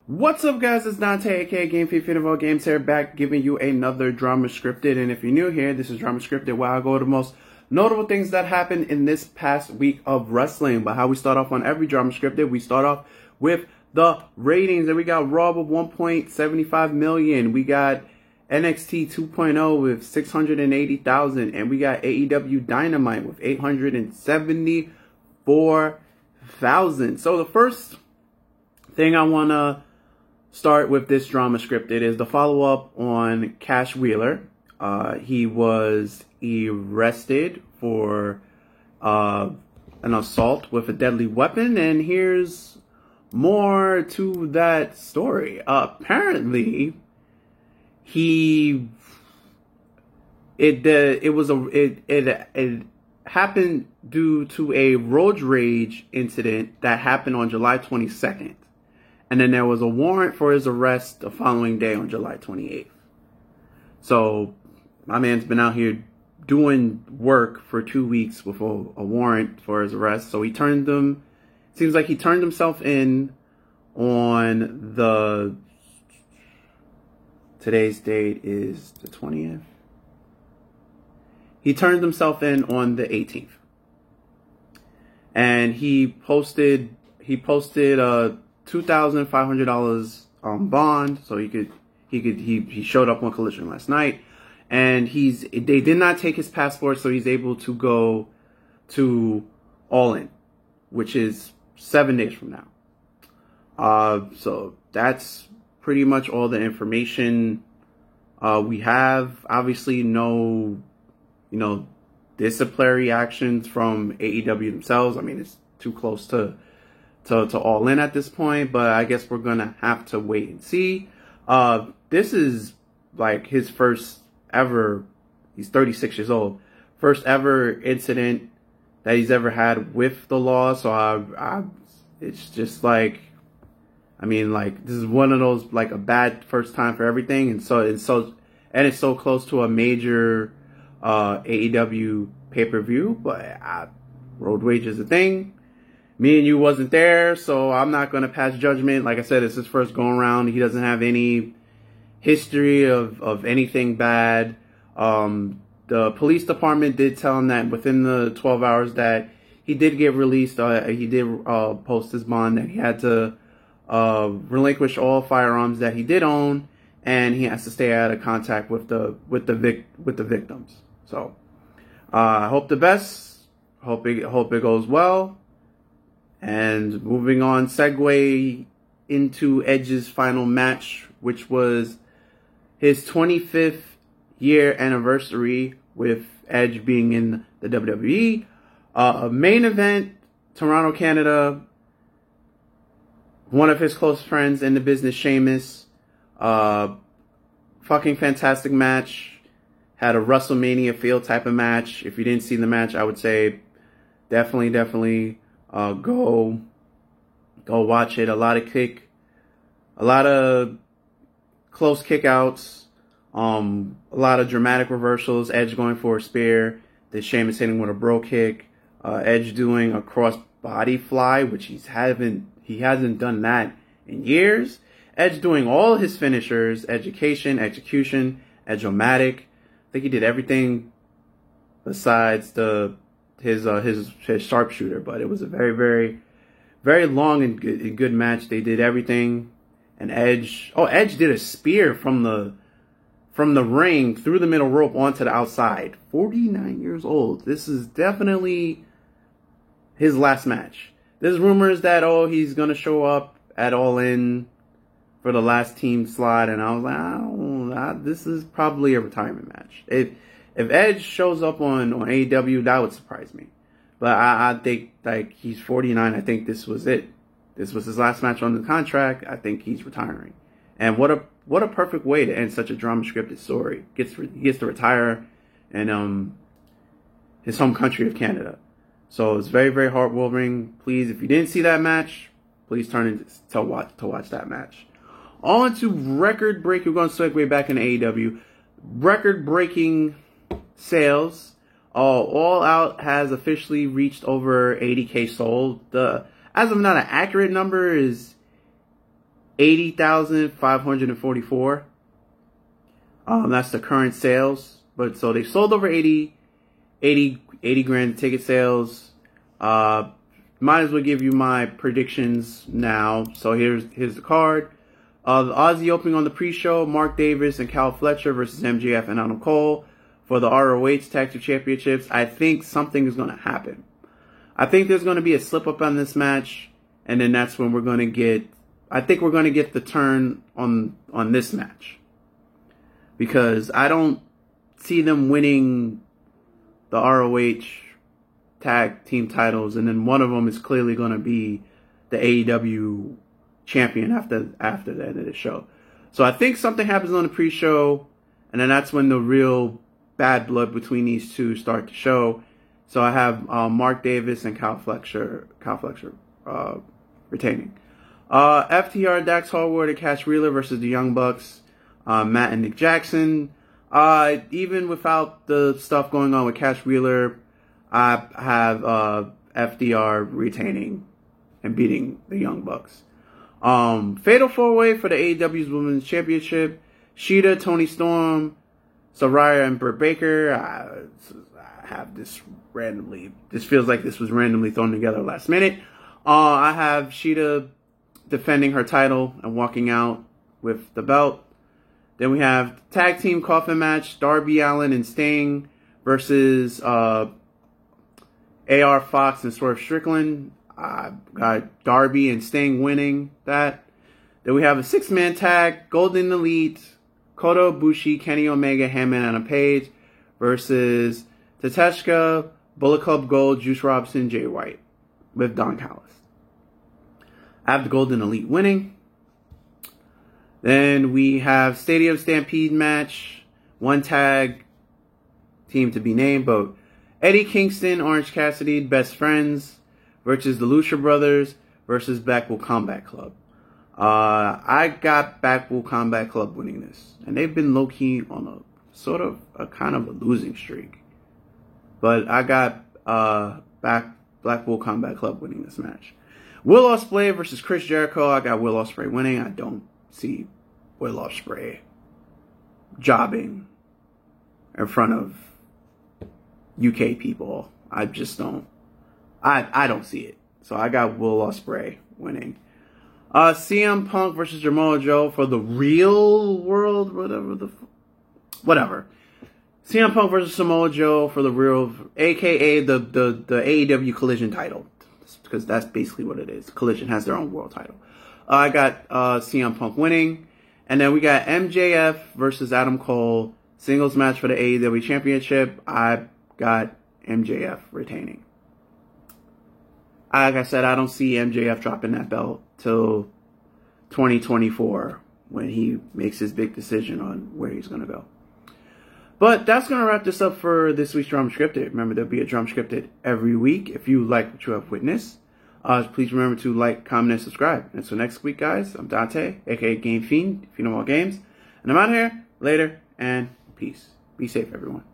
What's up, guys? It's Dante, aka Game Feed Fit Games here, back giving you another Drama Scripted. And if you're new here, this is Drama Scripted, where I go to the most notable things that happened in this past week of wrestling. But how we start off on every Drama Scripted, we start off with the ratings. And we got Raw with 1.75 million. We got NXT 2.0 with 680,000. And we got AEW Dynamite with 874,000. So the first thing I want to start with this Drama Scripted is the follow-up on Cash Wheeler. He was arrested for an assault with a deadly weapon, and here's more to that story. Apparently, it happened due to a road rage incident that happened on July 22nd. And then there was a warrant for his arrest the following day on July 28th. So my man's been out here doing work for 2 weeks with a warrant for his arrest. So seems like he turned himself in on today's date is the 20th. He turned himself in on the 18th. And he posted $2,500 bond, so he showed up on Collision last night, and they did not take his passport, so he's able to go to All In, which is 7 days from now. So that's pretty much all the information we have. Obviously, no, disciplinary actions from AEW themselves. I mean, it's too close to All In at this point, but I guess we're gonna have to wait and see. This is like his first ever, he's 36 years old, first ever incident that he's ever had with the law. So it's just like, I mean, like, this is one of those, like, a bad first time for everything. And it's so close to a major AEW pay-per-view, but road rage is a thing. Me and you wasn't there, so I'm not going to pass judgment. Like I said, it's his first go around. He doesn't have any history of anything bad. The police department did tell him that within the 12 hours that he did get released, he did post his bond, that he had to relinquish all firearms that he did own, and he has to stay out of contact with the victims. So I hope the best. Hope it goes well. And moving on, segue into Edge's final match, which was his 25th year anniversary with Edge being in the WWE. Main event, Toronto, Canada. One of his close friends in the business, Sheamus. Fucking fantastic match. Had a WrestleMania feel type of match. If you didn't see the match, I would say definitely go watch it. A lot of close kickouts, a lot of dramatic reversals. Edge going for a spear, then Sheamus hitting with a bro kick. Edge doing a cross body fly, which he hasn't done that in years. Edge doing all his finishers, execution, Edge-o-matic. I think he did everything besides his sharpshooter, but it was a very, very, very long and good match. They did everything, and Edge did a spear from the ring through the middle rope onto the outside. 49 years old. This is definitely his last match. There's rumors that he's gonna show up at All In for the last team slot, and I was like, this is probably a retirement match. If Edge shows up on AEW, that would surprise me. But I think, like, he's 49. I think this was it. This was his last match on the contract. I think he's retiring. And what a perfect way to end such a drama scripted story. He gets to retire in his home country of Canada. So it's very, very heartwarming. Please, if you didn't see that match, please turn in to watch that match. On to record break. We're going to segue back into AEW. Record breaking sales. All Out has officially reached over 80K sold. As of now, an accurate number is $80,544. That's the current sales. But so they sold over 80 grand ticket sales. Might as well give you my predictions now. So here's the card. The Aussie opening on the pre-show, Mark Davis and Cal Fletcher versus MJF and Adam Cole for the ROH Tag Team Championships. I think something is going to happen. I think there's going to be a slip-up on this match, and then that's when we're going to get... I think we're going to get the turn on this match. Because I don't see them winning the ROH Tag Team titles, and then one of them is clearly going to be the AEW champion after the end of the show. So I think something happens on the pre-show, and then that's when the real bad blood between these two start to show. So I have Mark Davis and Cal Fletcher retaining. FTR, Dax Harwood, and Cash Wheeler versus the Young Bucks, Matt and Nick Jackson. Even without the stuff going on with Cash Wheeler, I have FDR retaining and beating the Young Bucks. Fatal 4-Way for the AEW's Women's Championship. Shida, Toni Storm, Saraya, and Britt Baker. I have this randomly. This feels like this was randomly thrown together last minute. I have Shida defending her title and walking out with the belt. Then we have tag team coffin match, Darby Allin and Sting versus AR Fox and Swerve Strickland. I got Darby and Sting winning that. Then we have a 6-man tag, Golden Elite, Kota Ibushi, Kenny Omega, Hangman Adam Page versus Tateshka, Bullet Club Gold, Juice Robinson, Jay White with Don Callis. I have the Golden Elite winning. Then we have Stadium Stampede match, one tag team to be named, but Eddie Kingston, Orange Cassidy, Best Friends versus the Lucha Brothers versus Blackpool Combat Club. I got Blackpool Combat Club winning this, and they've been low-key on a sort of a kind of a losing streak. But I got Blackpool Combat Club winning this match. Will Ospreay versus Chris Jericho. I got Will Ospreay winning. I don't see Will Ospreay jobbing in front of UK people. I just don't. I don't see it. So I got Will Ospreay winning. CM Punk versus Samoa Joe for the real world, whatever. CM Punk versus Samoa Joe for the real, aka the AEW Collision title, because that's basically what it is. Collision has their own world title. I got CM Punk winning, and then we got MJF versus Adam Cole singles match for the AEW Championship. I got MJF retaining. Like I said, I don't see MJF dropping that belt till 2024 when he makes his big decision on where he's going to go. But that's going to wrap this up for this week's Drum Scripted. Remember, there'll be a Drum Scripted every week. If you like what you have witnessed, please remember to like, comment, and subscribe. And so next week, guys, I'm Dante, aka Game Fiend, if you know all games. And I'm out here. Later, and peace. Be safe, everyone.